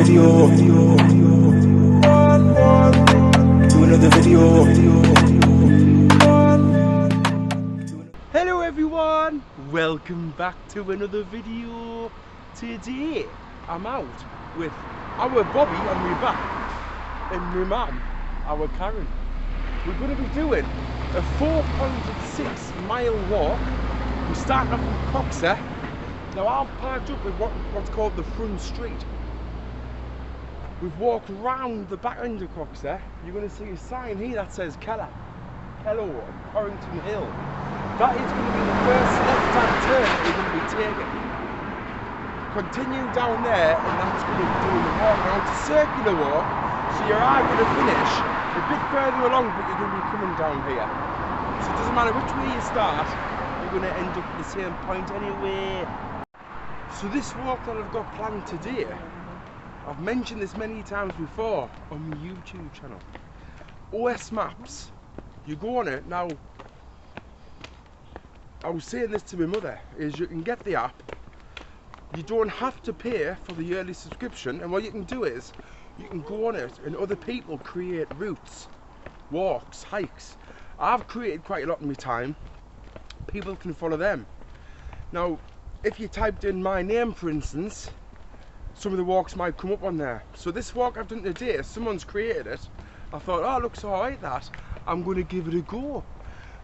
video. To another video. Hello everyone, welcome back to another video. Today I'm out with our Bobby on my back and my mum, our Karen. We're going to be doing a 4.6 mile walk. We're starting off in Coxhoe. Now I've parked up with what's called the front street. We've walked round the back end of Coxhoe. You're going to see a sign here that says Kello on Corrington Hill. That is going to be the first left-hand turn that we're going to be taking. Continue down there, and that's going to be doing the walk. Now it's a circular walk, so you are going to finish a bit further along, but you're going to be coming down here. So it doesn't matter which way you start, you're going to end up at the same point anyway. So this walk that I've got planned today, I've mentioned this many times before on my YouTube channel. OS Maps, you go on it. Now, I was saying this to my mother, is you can get the app, you don't have to pay for the yearly subscription, and what you can do is, you can go on it and other people create routes, walks, hikes. I've created quite a lot in my time, people can follow them. Now, if you typed in my name, for instance, some of the walks might come up on there. So this walk I've done today, someone's created it. I thought, oh, it looks alright that. I'm going to give it a go.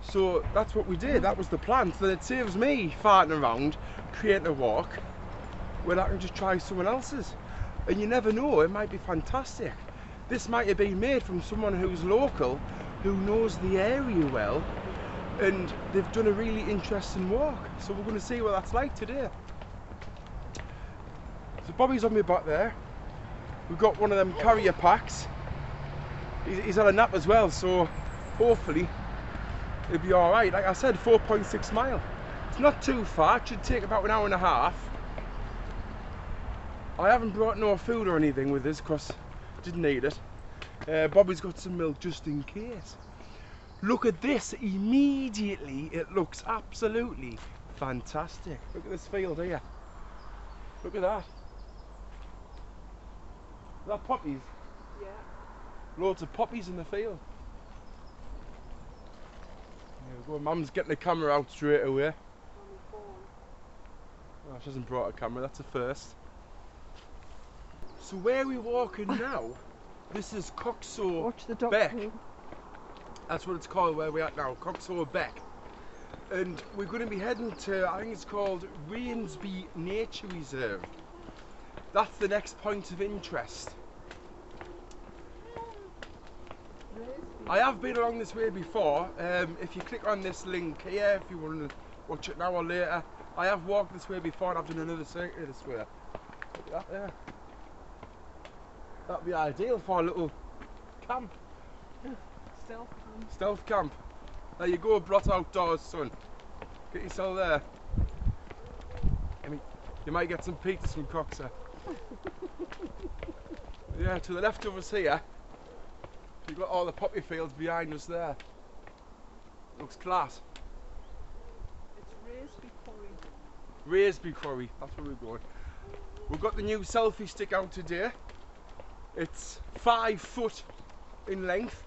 So that's what we did, that was the plan. So then it saves me farting around, creating a walk, when I can just try someone else's. And you never know, it might be fantastic. This might have been made from someone who's local, who knows the area well, and they've done a really interesting walk. So we're going to see what that's like today. So Bobby's on my back there. We've got one of them carrier packs. He's had a nap as well, so hopefully it'll be alright. Like I said, 4.6 mile. It's not too far, it should take about an hour and a half. I haven't brought no food or anything with us because I didn't need it. Bobby's got some milk just in case. Look at this, immediately it looks absolutely fantastic. Look at this field here. Look at that. Is that poppies? Yeah. Loads of poppies in the field. There we go, Mum's getting the camera out straight away. Oh, she hasn't brought a camera, that's a first. So where are we walking now? This is Coxhoe Beck. That's what it's called where we're at now, Coxhoe Beck. And we're going to be heading to, I think it's called Risby Nature Reserve. That's the next point of interest. I have been along this way before. If you click on this link here, if you want to watch it now or later, I have walked this way before and I've done another circuit this way. Look at that there. That'd be ideal for a little camp. Stealth camp. Stealth camp. There you go, Brot Outdoors, son. Get yourself there. I mean, you might get some pizzas from Coxhoe. Yeah, to the left of us here, you've got all the poppy fields behind us there. Looks class. It's Risby quarry. Risby quarry, that's where we're going. We've got the new selfie stick out today. It's 5 foot in length,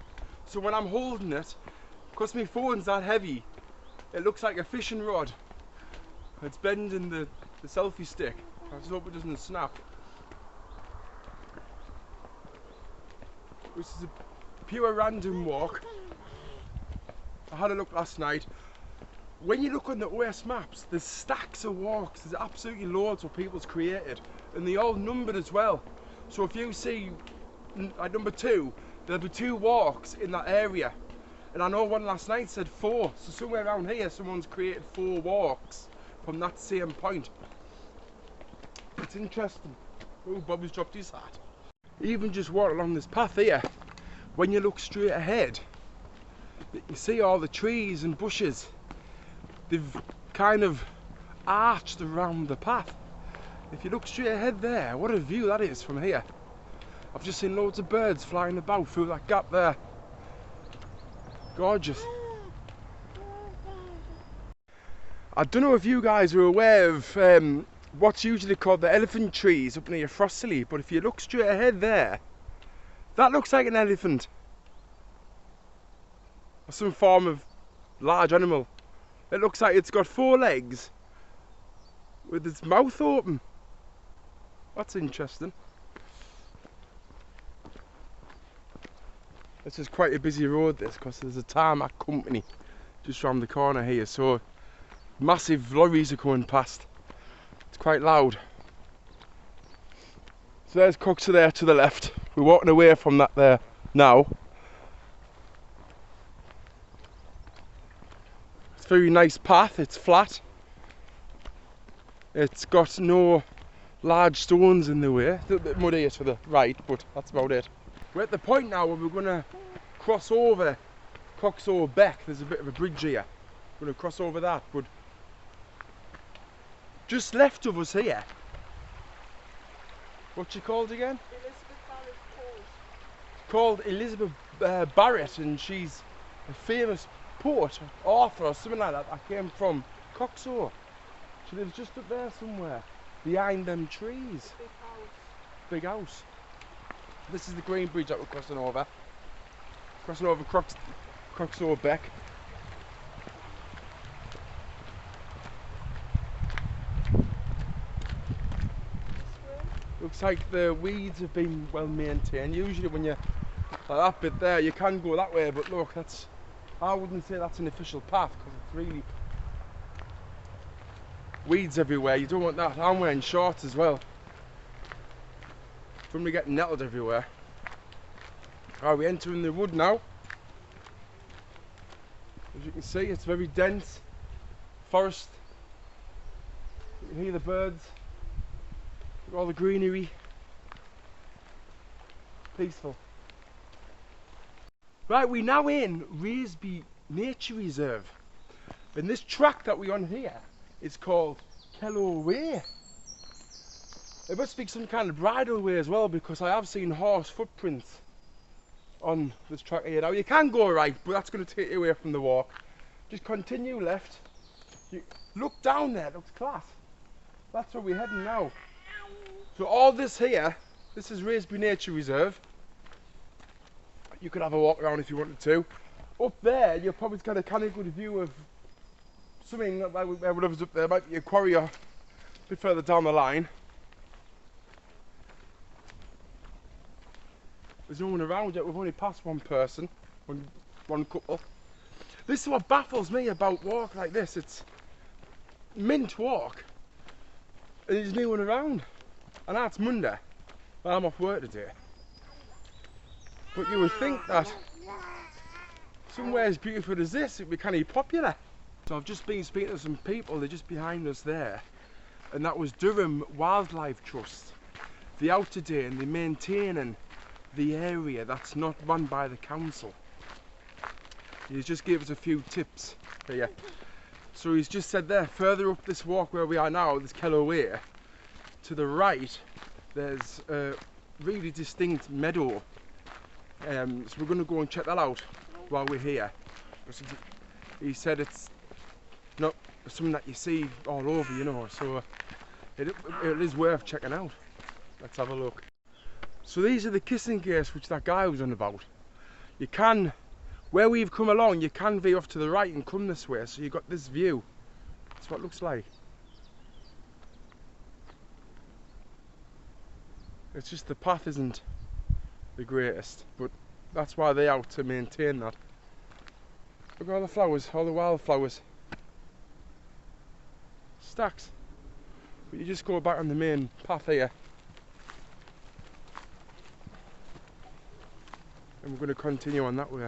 so when I'm holding it, because my phone's that heavy, it looks like a fishing rod. It's bending the selfie stick. I just hope it doesn't snap. This is a pure random walk. I had a look last night. When you look on the OS maps, there's stacks of walks. There's absolutely loads what people's created, and they all numbered as well. So if you see at number 2, there'll be 2 walks in that area. And I know one last night said 4, so somewhere around here someone's created 4 walks from that same point. It's interesting. Oh, Bobby's dropped his hat. Even just walk along this path here, when you look straight ahead, you see all the trees and bushes. They've kind of arched around the path. If you look straight ahead there, what a view that is from here. I've just seen loads of birds flying about through that gap there. Gorgeous. I don't know if you guys are aware of what's usually called the elephant trees up near Frostley, but if you look straight ahead there, that looks like an elephant. Or some form of large animal. It looks like it's got 4 legs with its mouth open. That's interesting. This is quite a busy road, this, because there's a tarmac company just round the corner here, so massive lorries are going past. It's quite loud. So there's Coxhoe there to the left. We're walking away from that there now. It's a very nice path, it's flat. It's got no large stones in the way. A little bit muddy to the right, but that's about it. We're at the point now where we're going to cross over Coxhoe Beck. There's a bit of a bridge here. We're going to cross over that, but just left of us here. What's she called again? Elizabeth Barrett Court. Called Elizabeth Barrett, and she's a famous poet, author or something like that. I came from Coxhoe. She lives just up there somewhere, behind them trees. Big house. Big house. This is the green bridge that we're crossing over. Crossing over Coxhoe Beck. Looks like the weeds have been well maintained. Usually when you're like that bit there, you can go that way, but look, that's, I wouldn't say that's an official path, because it's really weeds everywhere. You don't want that. I'm wearing shorts as well. From me getting nettled everywhere. Are we entering the wood now? As you can see, it's very dense forest. You can hear the birds. Look at all the greenery. Peaceful. Right, we're now in Risby Nature Reserve. And this track that we're on here is called Coxhoe Way. It must be some kind of bridle way as well, because I have seen horse footprints on this track here. Now you can go right, but that's going to take you away from the walk. Just continue left. You look down there, it looks class. That's where we're heading now. So all this here, this is Risby Nature Reserve. You could have a walk around if you wanted to. Up there, you'll probably get a kind of good view of something like whatever's up there. Might be a quarry or a bit further down the line. There's no one around yet. We've only passed one person, one couple. This is what baffles me about walk like this. It's mint walk, and there's no one around. And that's Monday. Well, I'm off work today. But you would think that somewhere as beautiful as this, it'd be kind of popular. So I've just been speaking to some people. They're just behind us there, and that was Durham Wildlife Trust. They're out today and they're maintaining the area that's not run by the council. He's just gave us a few tips here. So he's just said there, further up this walk where we are now, this Coxhoe Way, to the right there's a really distinct meadow. So we're going to go and check that out while we're here. He said it's not something that you see all over, you know, so it is worth checking out. Let's have a look. So these are the kissing gates which that guy was on about. You can, where we've come along, you can veer off to the right and come this way, so you've got this view. That's what it looks like. It's just the path isn't the greatest, but that's why they're out to maintain that. Look at all the flowers, all the wildflowers. Stacks. But you just go back on the main path here. And we're going to continue on that way.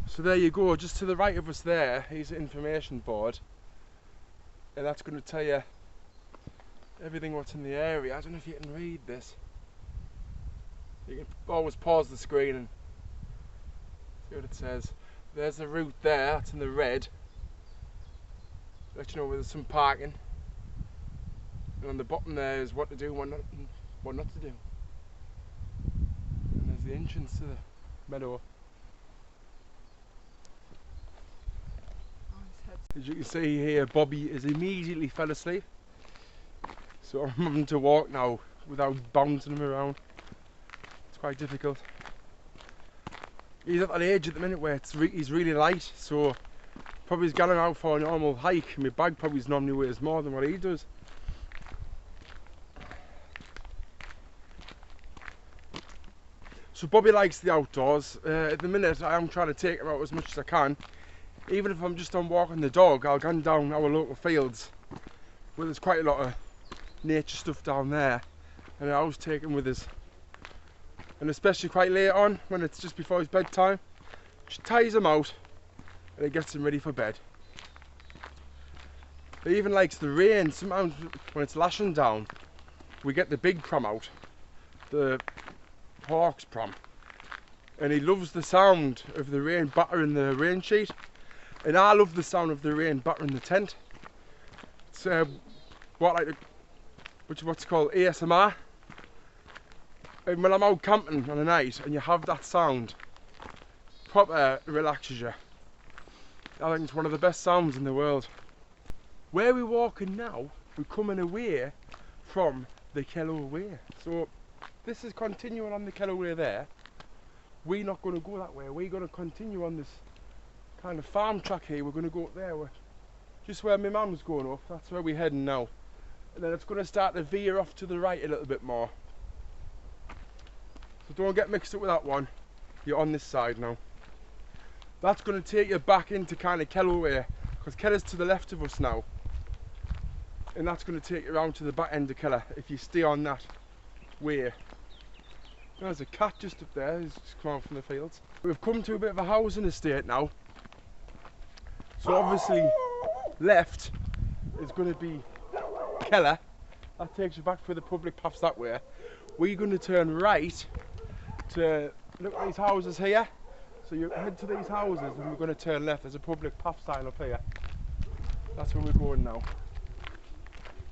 So there you go, just to the right of us there, here's the information board. And that's going to tell you everything what's in the area. I don't know if you can read this. You can always pause the screen and see what it says. There's the route there, that's in the red. Let you know where there's some parking. And on the bottom there is what to do and what not to do. And there's the entrance to the meadow. As you can see here, Bobby is immediately fell asleep. So I'm having to walk now without bouncing him around. It's quite difficult. He's at that age at the minute where he's really light, so probably he's going out for a normal hike. My bag probably normally weighs more than what he does. So Bobby likes the outdoors. At the minute I am trying to take him out as much as I can. Even if I'm just on walking the dog, I'll go down our local fields where there's quite a lot of nature stuff down there, and I always take him with us. And especially quite late on, when it's just before his bedtime, she ties him out and it gets him ready for bed. He even likes the rain. Sometimes when it's lashing down, we get the big pram out, the Hawks pram, and he loves the sound of the rain battering the rain sheet, and I love the sound of the rain battering the tent. It's what's called ASMR. And when I'm out camping on a night and you have that sound, proper relaxes you. I think it's one of the best sounds in the world. Where we're walking now, we're coming away from the Kellow Way. So this is continuing on the Kellow Way there. We're not going to go that way. We're going to continue on this kind of farm track here. We're going to go up there, just where my mum's going up. That's where we're heading now. And then it's going to start to veer off to the right a little bit more. So don't get mixed up with that one. You're on this side now. That's going to take you back into kind of Kellow Way, because Keller's to the left of us now. And that's going to take you around to the back end of Keller if you stay on that way. There's a cat just up there who's just come out from the fields. We've come to a bit of a housing estate now. So obviously left is going to be Keller. That takes you back for the public paths that way. We're going to turn right to look at these houses here. So you head to these houses and we're going to turn left. There's a public path sign up here. That's where we're going now.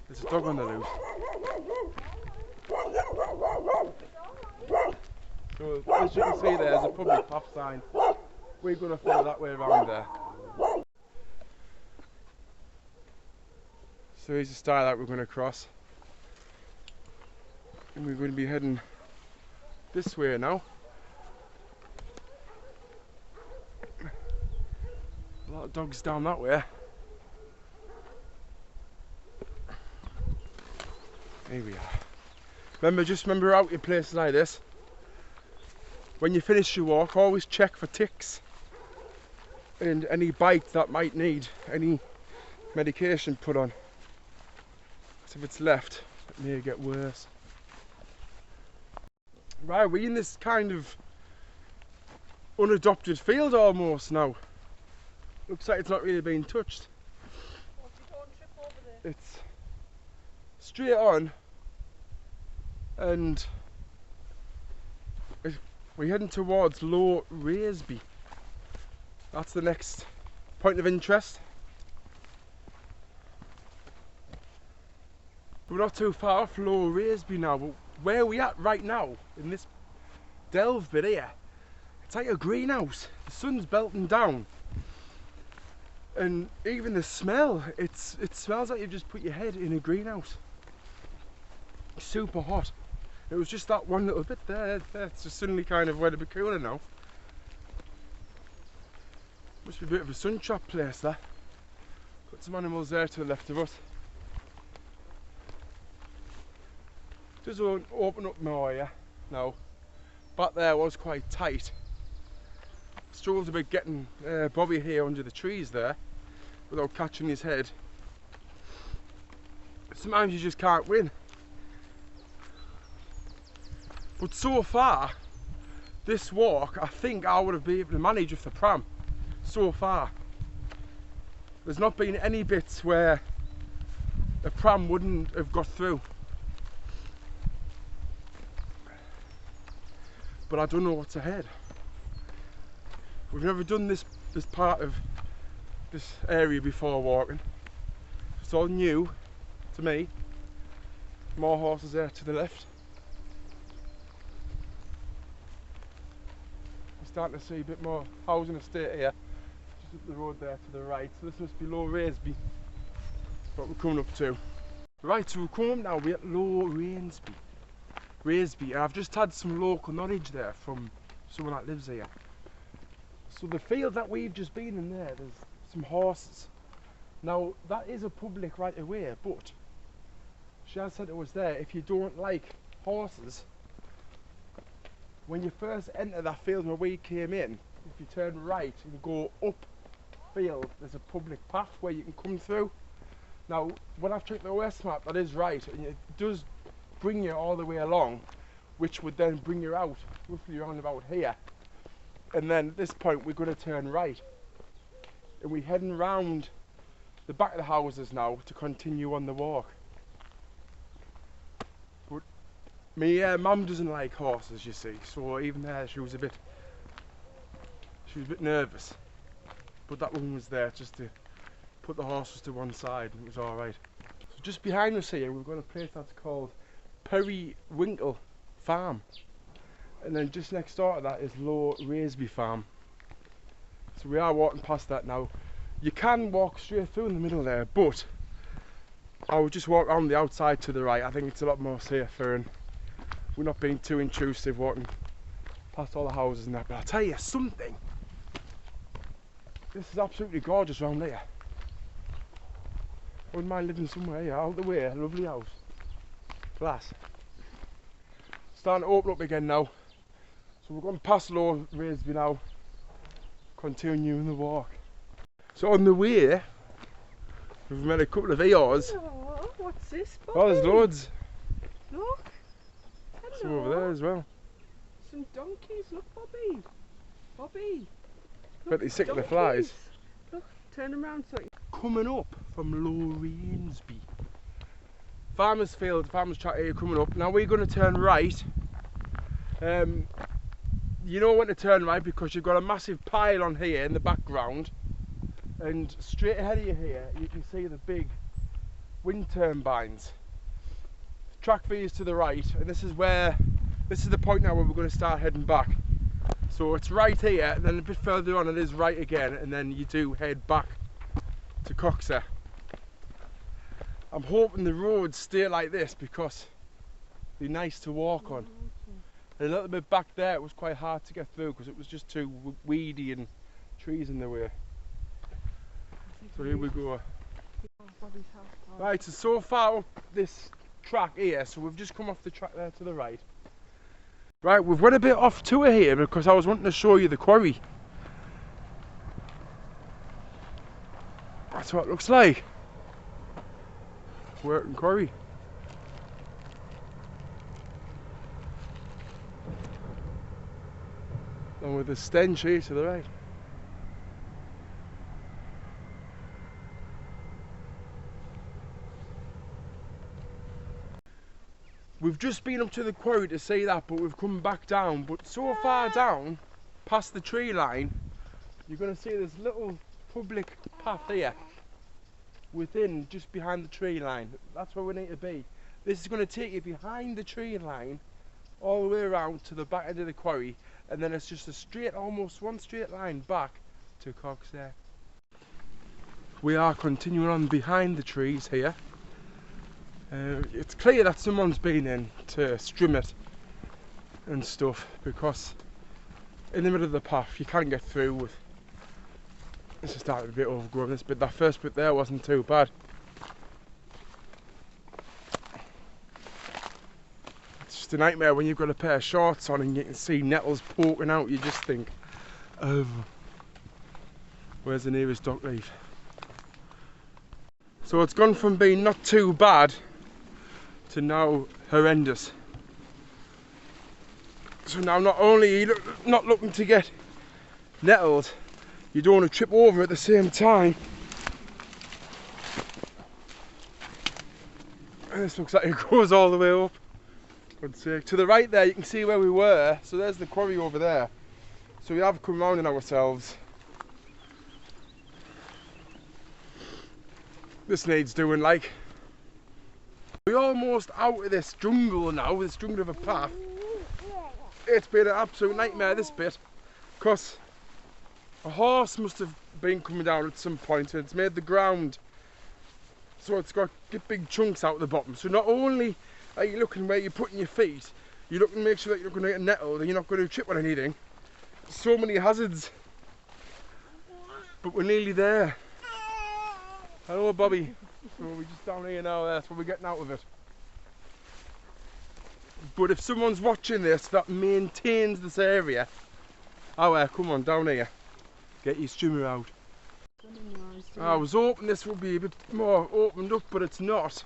There's a dog on the loose. So as you can see there's a public path sign. We're going to follow that way around there. So here's the style that we're going to cross. And we're going to be heading this way now. A lot of dogs down that way. Here we are. Remember out in places like this, when you finish your walk, always check for ticks and any bite that might need any medication put on. So if it's left, it may get worse. Right, we're in this kind of unadopted field almost now. Looks like it's not really being touched. What's it going to trip over there? It's straight on, and we're heading towards Low Risby. That's the next point of interest. We're not too far off Low Risby now, but where are we at right now in this delve bit here? It's like a greenhouse. The sun's belting down, and even the smell, it smells like you've just put your head in a greenhouse. It's super hot. It was just that one little bit there. It's just suddenly kind of went a bit cooler now. Must be a bit of a sun trap place there. Got some animals there to the left of us. Just open up more here now. Back there was quite tight. Struggled a bit getting Bobby here under the trees there without catching his head. Sometimes you just can't win. But so far, this walk, I think I would have been able to manage with the pram. So far. There's not been any bits where the pram wouldn't have got through. But I don't know what's ahead. We've never done this part of this area before walking. It's all new to me. More horses there to the left. We're starting to see a bit more housing estate here. Just up the road there to the right. So this must be Low Risby. What we're coming up to. Right, so we're coming now, we're at Low Risby, and I've just had some local knowledge there from someone that lives here. So the field that we've just been in there, there's some horses. Now that is a public right of way, but she has said to us there, if you don't like horses, when you first enter that field where we came in, if you turn right and go up field, there's a public path where you can come through. Now when I've checked the OS map, that is right, and it does bring you all the way along, which would then bring you out roughly around about here. And then at this point we're going to turn right, and we're heading round the back of the houses now to continue on the walk. But my mum doesn't like horses, you see, so even there she was a bit nervous. But that one was there just to put the horses to one side, and it was all right. So just behind us here we've got a place that's called Periwinkle Farm, and then just next door to that is Low Risby Farm. So we are walking past that now. You can walk straight through in the middle there, but I would just walk around the outside to the right. I think it's a lot more safer, and we're not being too intrusive walking past all the houses and that. But I'll tell you something, this is absolutely gorgeous around here. I wouldn't mind living somewhere here, out the way, a lovely house. Class. Starting to open up again now. So we're going past Low Risby now, continuing the walk. So on the way, we've met a couple of ears. Oh, what's this, Bobby? Oh, there's loads. Look. Hello. Some over there as well. Some donkeys. Look, Bobby. Bobby. Bet they're sick of the flies. Look, turn them around so you... Coming up from Low Risby. Farmer's field, farmer's track here coming up. Now we're going to turn right. You know when to turn right because you've got a massive pile on here in the background, and straight ahead of you here you can see the big wind turbines. Track V is to the right, and this is the point now where we're going to start heading back. So it's right here, and then a bit further on it is right again, and then you do head back to Coxhoe. I'm hoping the roads stay like this because they're nice to walk on. And a little bit back there it was quite hard to get through because it was just too weedy and trees in the way. So here we go. Right, so far up this track here, so we've just come off the track there to the right. Right, we've went a bit off tour here because I was wanting to show you the quarry. That's what it looks like. Working quarry. And with the stench here to the right. We've just been up to the quarry to see that, but we've come back down. But so far down, past the tree line, you're going to see this little public path here. Within, just behind the tree line. That's where we need to be. This is going to take you behind the tree line, all the way around to the back end of the quarry, and then it's just a straight, almost one straight line back to Coxhoe. We are continuing on behind the trees here. It's clear that someone's been in to trim it and stuff, because in the middle of the path you can't get through with. This is starting a bit overgrown, this bit. That first bit there wasn't too bad. It's just a nightmare when you've got a pair of shorts on and you can see nettles poking out. You just think, oh, where's the nearest dock leaf? So it's gone from being not too bad to now horrendous. So now not only are you not looking to get nettled, you don't want to trip over at the same time. And this looks like it goes all the way up. To the right there you can see where we were, so there's the quarry over there. So we have come round in ourselves. This needs doing like. We're almost out of this jungle now, this jungle of a path. It's been an absolute nightmare this bit, because a horse must have been coming down at some point and it's made the ground So it's got big chunks out the bottom. So not only are you looking where you're putting your feet, you're looking to make sure that you're not going to get nettled and you're not going to trip on anything. So many hazards. But we're nearly there. Hello, Bobby. So we're just down here now, that's what we're getting out of it. But if someone's watching this that maintains this area, oh, come on, down here. Get your strimmer out. I was hoping this would be a bit more opened up, but it's not.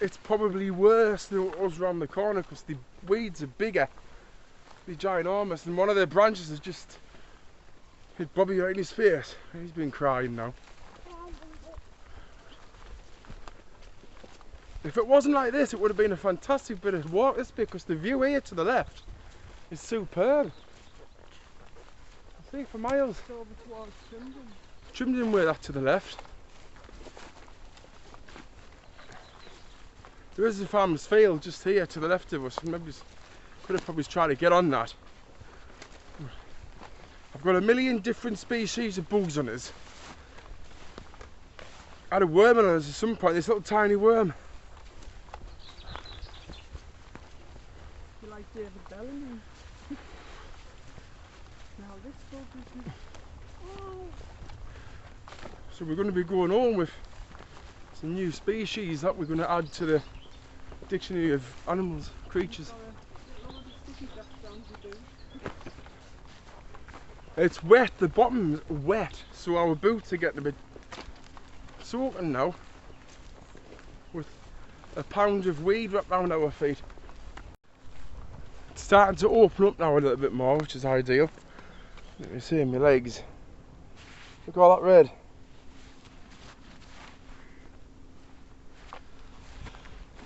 It's probably worse than it was around the corner because the weeds are bigger. They're ginormous, and one of their branches has just hit Bobby right in his face. He's been crying now. If it wasn't like this, it would have been a fantastic bit of walk this bit because the view here to the left is superb. I see for miles. It's over towards Trimden. Trimden way that to the left. There is a farmer's field just here to the left of us. Maybe could have probably tried to get on that. I've got a million different species of bugs on us. I had a worm on us at some point, this little tiny worm. You like David Bellamy? Now this bug is... Oh. So we're going to be going on with some new species that we're going to add to the dictionary of animals, creatures. It's wet, the bottom's wet, so our boots are getting a bit soaking now with a pound of weed wrapped around our feet. It's starting to open up now a little bit more, which is ideal. Let me see my legs. Look at all that red.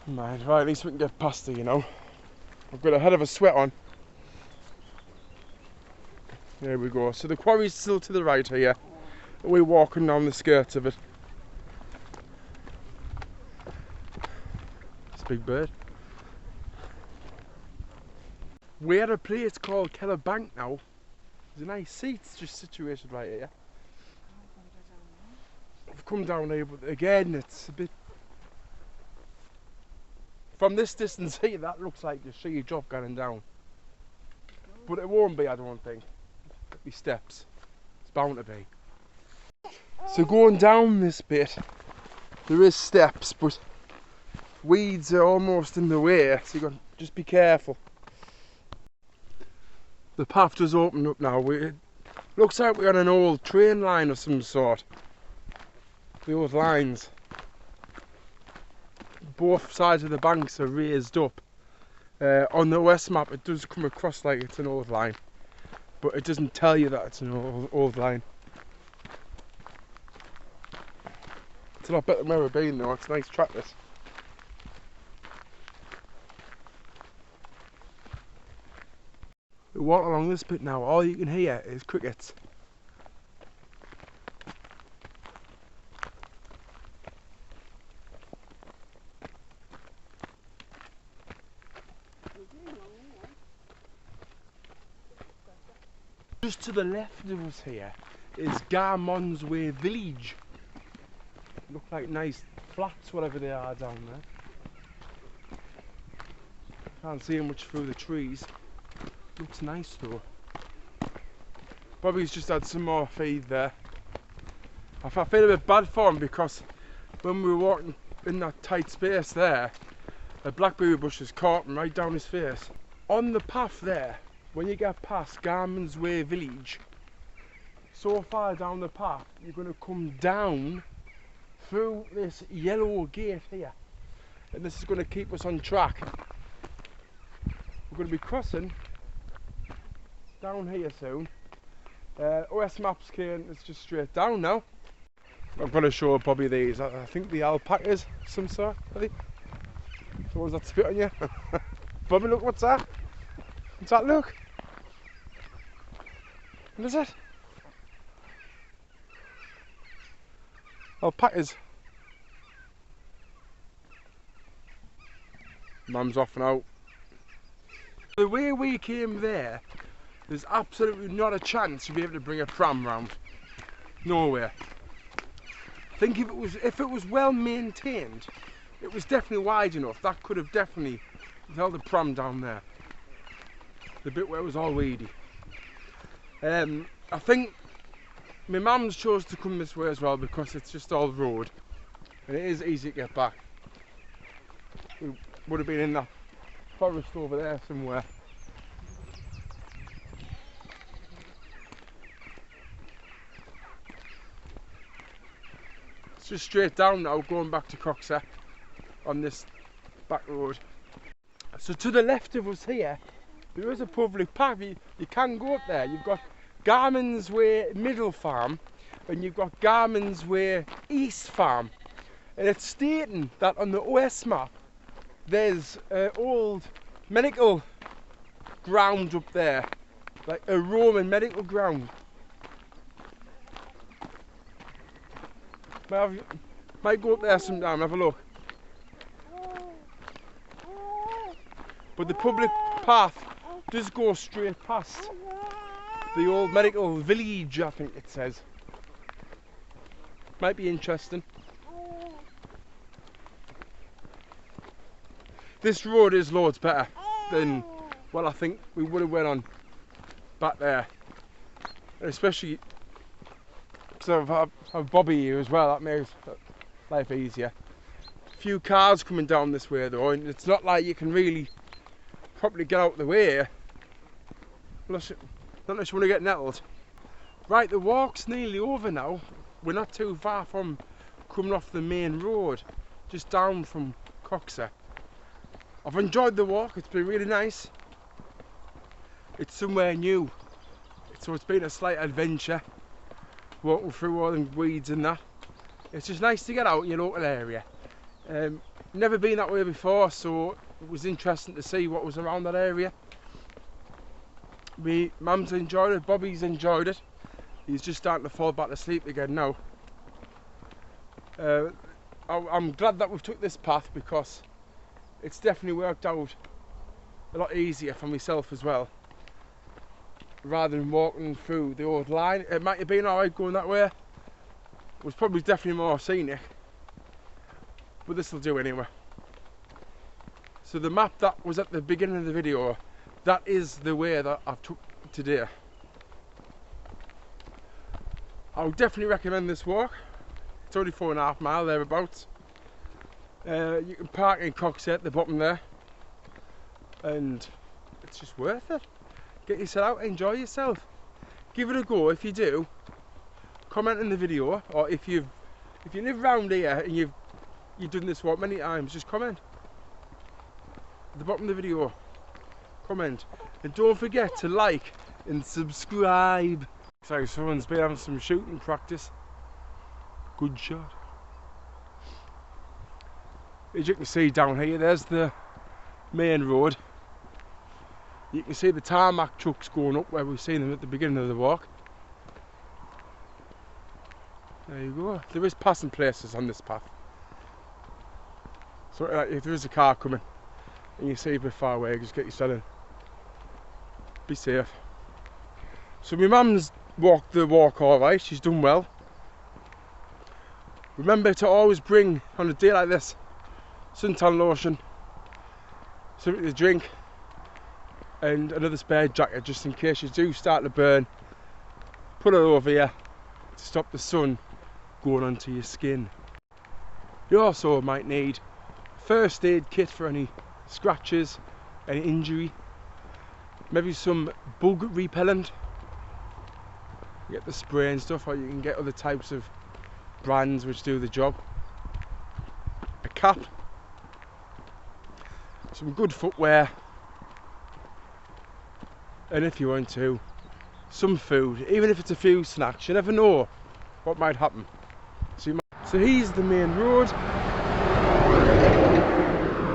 Right, at least we can get past it, you know. I've got a head of a sweat on. There we go. So the quarry's still to the right here. We're walking down the skirts of it. It's a big bird. We're at a place called Keller Bank now. There's a nice seats just situated right here. I've come down here, but again, it's a bit... From this distance here, that looks like a sheer drop going down. But it won't be, I don't think. It'll be steps. It's bound to be. So going down this bit, there is steps, but weeds are almost in the way, so you've got to just be careful. The path does open up now. It looks like we're on an old train line of some sort. The old lines. Both sides of the banks are raised up. On the west map it does come across like it's an old line, but it doesn't tell you that it's an old line. It's a lot better than where we've been though, it's a nice track this. We walk along this bit now, all you can hear is crickets. Just to the left of us here is Garmonsway Village. Look like nice flats, whatever they are down there. Can't see much through the trees. Looks nice though. Bobby's just had some more feed there. I feel a bit bad for him because when we were walking in that tight space there, a blackberry bush has caught him right down his face. On the path there, when you get past Garmonsway Village, so far down the path, you're going to come down through this yellow gate here. And this is going to keep us on track. We're going to be crossing down here soon. OS Maps cane is just straight down now. I'm going to show Bobby these. I think the alpacas, some sort. So was that spit on you? Bobby, look, what's that? What's that, look? What is it? Alpacas. Mum's off and out. The way we came there, there's absolutely not a chance you'll be able to bring a pram round. Nowhere. I think if it was well maintained, it was definitely wide enough. That could have definitely held the pram down there. The bit where it was all weedy. I think my mum's chose to come this way as well because it's just all road and it is easy to get back. We would have been in that forest over there somewhere. It's just straight down now, going back to Coxhoe on this back road. So to the left of us here, there is a public path. You can go up there. You've got Garman's Way Middle Farm and you've got Garman's Way East Farm. And it's stating that on the OS map there's an old medical ground up there, like a Roman medical ground. Might go up there sometime and have a look. But the public path does go straight past the old medical village, I think it says. Might be interesting. This road is loads better than what I think we would have went on back there. And especially because I have Bobby here as well, that makes life easier. A few cars coming down this way though, and it's not like you can really properly get out of the way unless you want to get nettled. Right, the walk's nearly over now. We're not too far from coming off the main road, just down from Coxhoe. I've enjoyed the walk, it's been really nice. It's somewhere new, so it's been a slight adventure walking through all the weeds and that. It's just nice to get out in your local area. Never been that way before, so it was interesting to see what was around that area. Me mum's enjoyed it, Bobby's enjoyed it. He's just starting to fall back to sleep again now. I'm glad that we've took this path because it's definitely worked out a lot easier for myself as well, rather than walking through the old line. It might have been alright going that way. It was probably definitely more scenic, but this will do anyway. So the map that was at the beginning of the video, that is the way that I've took today. I would definitely recommend this walk. It's only 4.5 miles thereabouts. You can park in Coxhoe at the bottom there, and it's just worth it. Get yourself out, enjoy yourself. Give it a go. If you do, comment in the video, or if you live around here and you've done this walk many times, just comment at the bottom of the video. Comment, and don't forget to like and subscribe. So someone's been having some shooting practice. Good shot. As you can see down here, there's the main road. You can see the tarmac trucks going up where we've seen them at the beginning of the walk. There you go. There is passing places on this path. So like, if there is a car coming and you see it a bit far away, just get yourself in. Be safe. So my mum's walked the walk alright, she's done well. Remember to always bring, on a day like this, suntan lotion, something to drink, and another spare jacket just in case you do start to burn. Put it over here to stop the sun going onto your skin. You also might need a first aid kit for any scratches, any injury, maybe some bug repellent. You get the spray and stuff, or you can get other types of brands which do the job. A cap, some good footwear, and if you want to, some food, even if it's a few snacks. You never know what might happen. So here's the main road.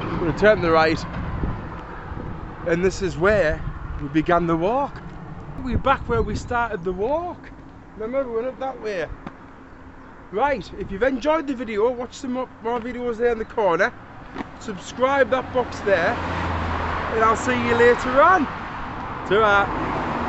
I'm going to turn to the right, and this is where we began the walk. We're back where we started the walk. Remember, we went up that way. Right, if you've enjoyed the video, watch some more videos there in the corner. Subscribe that box there, and I'll see you later on. Ta-ra.